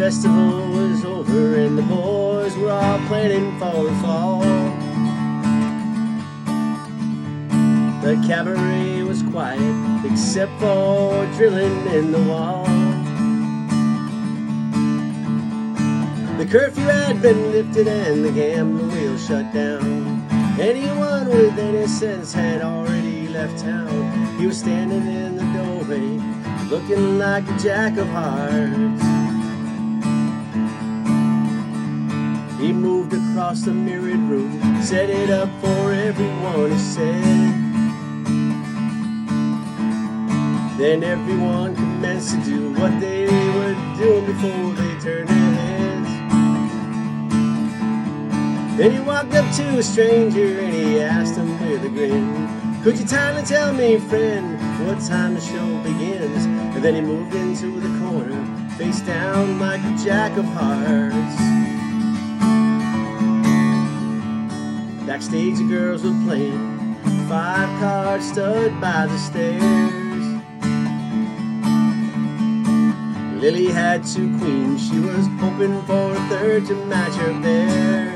festival was over and the boys were all planning for the fall. The cabaret was quiet except for drilling in the wall. The curfew had been lifted and the gambling wheel shut down. Anyone with any sense had already left town. He was standing in the doorway looking like a jack of hearts. He moved across the mirrored room, set it up for everyone, he said. Then everyone commenced to do what they were doing before they turned their heads. Then he walked up to a stranger and he asked him with a grin, "Could you kindly tell me, friend, what time the show begins?" And then he moved into the corner, face down like a jack of hearts. Backstage the girls were playing 5 cards stood by the stairs. Lily had 2 queens, she was hoping for a third to match her pair.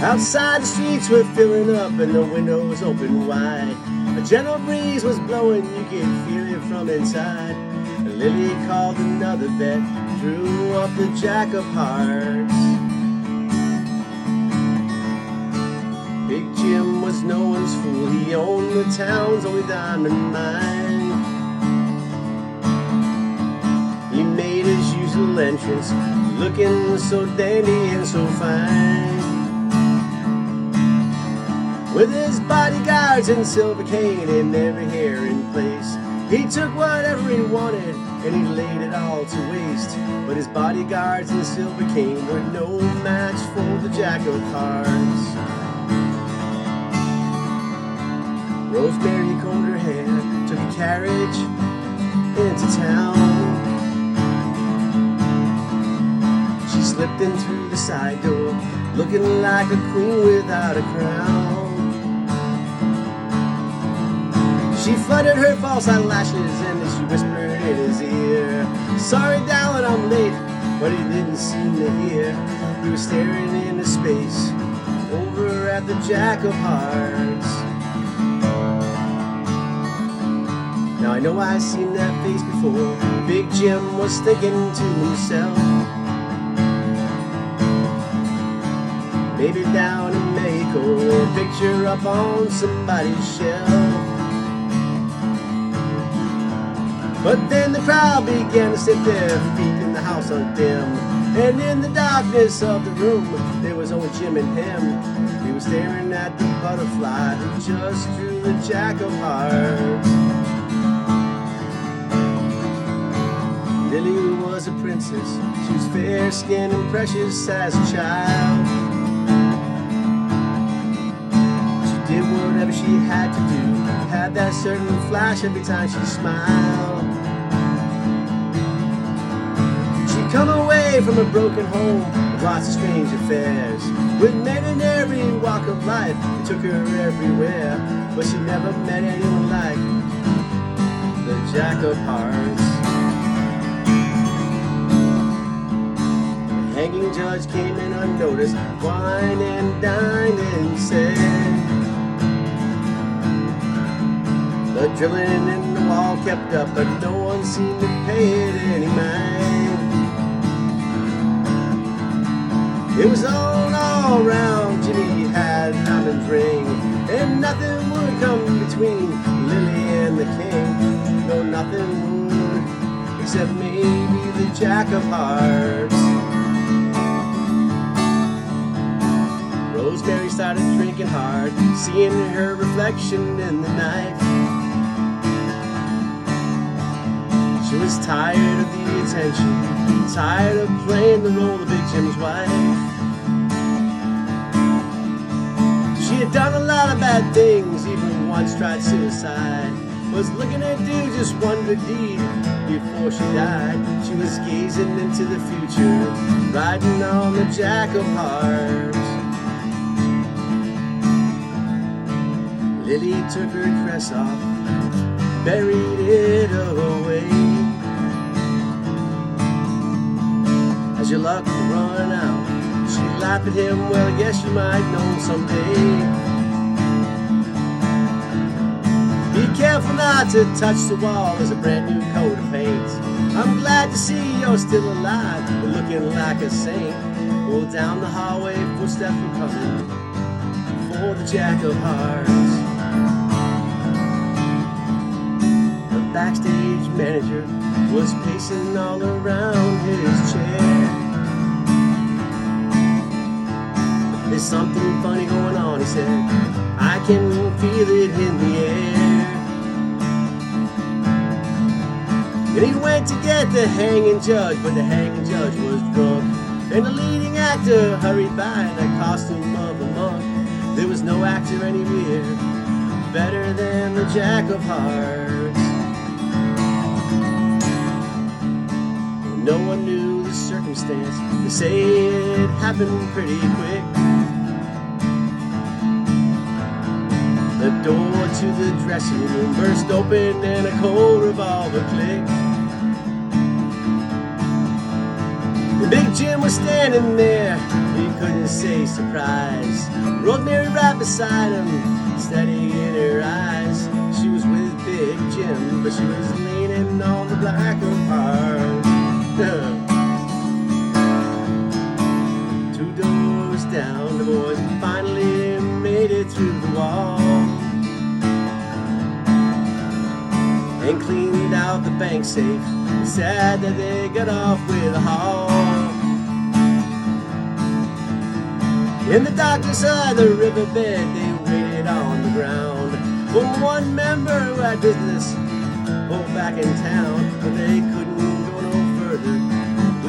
Outside the streets were filling up and the windows open wide. A gentle breeze was blowing, you could feel it from inside. Lily called another bet, drew up the jack of hearts. Big Jim was no one's fool, he owned the town's only diamond mine. He made his usual entrance, looking so dandy and so fine. With his bodyguards and silver cane and every hair in place, he took whatever he wanted and he laid it all to waste. But his bodyguards and silver cane were no match for the jack of hearts. Rosemary combed her hair, took a carriage into town. She slipped in through the side door, looking like a queen without a crown. She fluttered her false eyelashes and she whispered in his ear, "Sorry, darling, I'm late," but he didn't seem to hear. He was staring into space over at the jack of hearts. Now I know I've seen that face before. Big Jim was thinking to himself, maybe down in Mexico, or a picture up on somebody's shelf. But then the crowd began to sit their feet in the house undimmed, and in the darkness of the room there was only Jim and him. He was staring at the butterfly who just drew the jack of hearts. Lily was a princess, she was fair-skinned and precious as a child. She did whatever she had to do, had that certain flash every time she smiled. She'd come away from a broken home with lots of strange affairs, with men in every walk of life who took her everywhere. But she never met anyone like the jack of hearts. The hanging judge came in unnoticed, wined and dined and said, the drilling in the wall kept up, but no one seemed to pay it any mind. It was on all round, Jimmy had a diamond ring, and nothing would come between Lily and the king. No, nothing would, except maybe the jack of hearts. Rosemary started drinking hard, seeing her reflection in the night. She was tired of the attention, tired of playing the role of Big Jim's wife. She had done a lot of bad things, even once tried suicide. Was looking to do just one good deed before she died. She was gazing into the future, riding on the jack of hearts. Lily took her dress off, buried it away. your luck run out? She laughed at him, well, I guess you might know someday. Be careful not to touch the wall, there's a brand new coat of paint. I'm glad to see you're still alive, but looking like a saint. Well, down the hallway, footsteps were coming for the Jack of Hearts. The backstage manager was pacing all around his chair. There's something funny going on, he said. I can feel it in the air. And he went to get the hanging judge, but the hanging judge was drunk. And the leading actor hurried by in the costume of a monk. There was no actor anywhere better than the Jack of Hearts. No one knew the circumstance. They say it happened pretty quick. The door to the dressing room burst open and a cold revolver clicked. The big Jim was standing there, he couldn't say surprise. Rosemary right beside him, steady in her eyes. She was with Big Jim, but she was leaning on the Jack of Hearts. Two doors down, the boys finally made it through the wall and cleaned out the bank safe. Sad that they got off with a haul. In the darkness of the riverbed, they waited on the ground for one member who had business back in town, but they couldn't go no further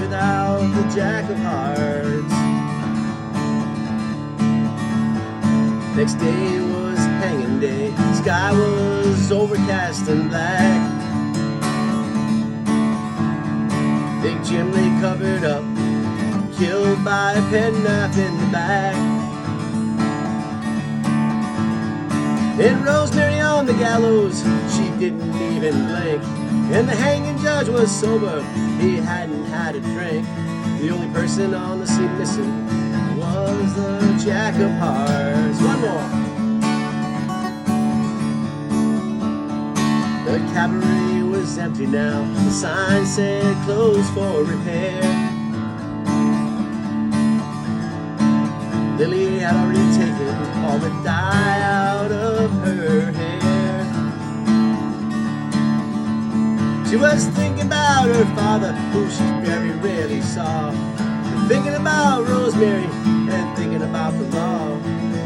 without the Jack of Hearts. Next day was hanging day. The sky was overcast and black. Big Jim lay covered up, killed by a penknife in the back. And Rosemary on the gallows, she didn't even blink. And the hanging judge was sober, he hadn't had a drink. The only person on the scene missing was the Jack of Hearts. One more. The cabaret was empty now. The sign said closed for repair. Lily had already taken all the dye out of her hair. She was thinking about her father, who she very rarely saw, and thinking about Rosemary and thinking about the law.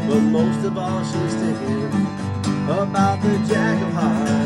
But most of all, she was thinking about the Jack of Hearts.